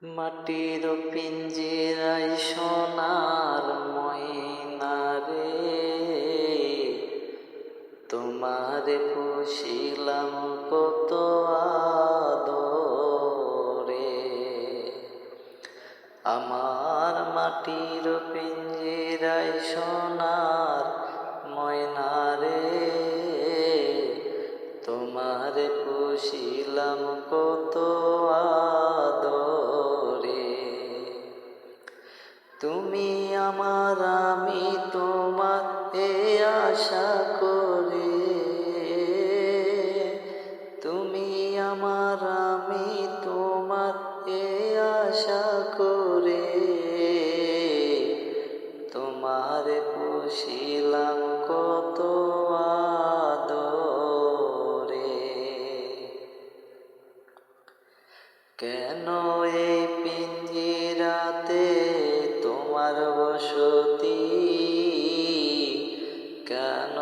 মাটির পিঞ্জিরায় সোনার ময়না রে, তোমারে পুষিলাম কত আদরে। আমার মাটির পিঞ্জিরায় সোনার ময়না রে, তোমারে পুষিলাম কত আদরে। তুমি আমার আমি তোমার এ আশা করে, তুমি আমার আমি তোমার এ আশা করে, তোমারে পুষিলাম কত আদরে। কেন এই পিঞ্জিরাতে তোমার বসতি, কেন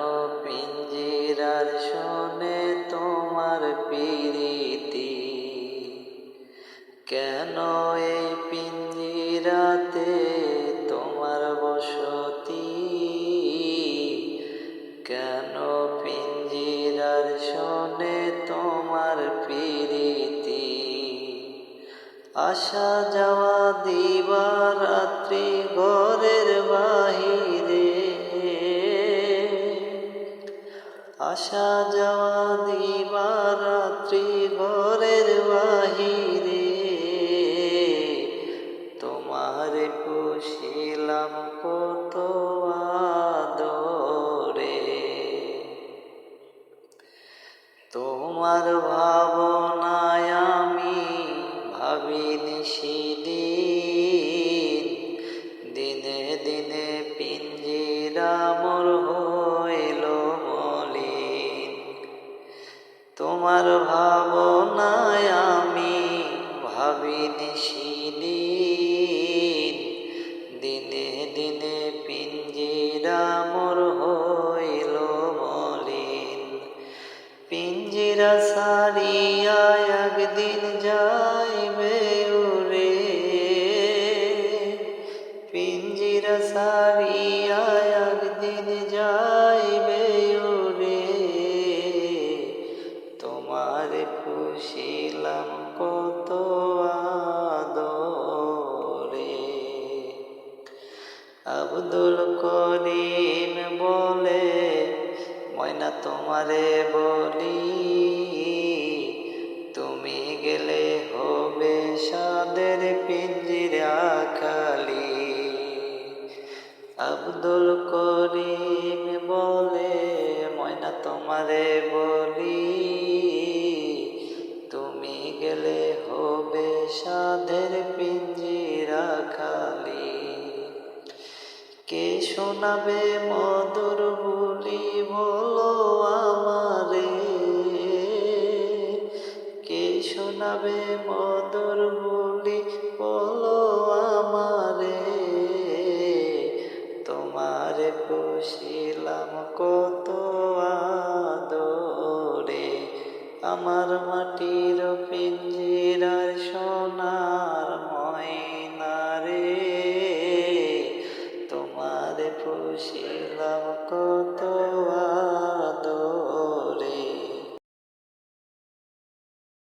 পিঞ্জিরার শোনে তোমার প্রীতি, কেন এই পিঞ্জিরাতে তোমার বসতি, কেন পিঞ্জিরার শোনে তোমার প্রীতি। আসা যাওয়া দিবারাত্রি ঘরের বাহিরে, আসা যাওয়া দিবারাত্রি ঘরের বাহিরে, তোমারে পুষিলাম কত আদরে। তোমার ভাবনায় আমি ভাবি নিশিদিন, দিনে দিনে পিঞ্জিরা মোর হইল মলিন। তোমার ভাবনায় আমি ভাবি নিশিদিন, দিনে দিনে পিঞ্জিরা মোর হইল মলিন। পিঞ্জিরা সারিয়া একদিন যাইবে উড়ে, পিঞ্জিরা সারিয়া একদিন যাইবে উড়ে, তোমারে পুষিলাম কত আদরে। আব্দুল করিম বলে ময়না তোমারে বলি, তুমি গেলে হবে সাদের পিঞ্জিরা খালি। আব্দুল করিম বলে ময়না তোমারে বলি, তুমি গেলে হবে সাদের পিঞ্জিরা খালি। কে শোনাবে মধুর বুলি বলো আমারে, কে শোনাবে মধুর বুলি বলো আমারে, তোমারে পুষিলাম কত আদরে। আমার মাটির পিঞ্জিরা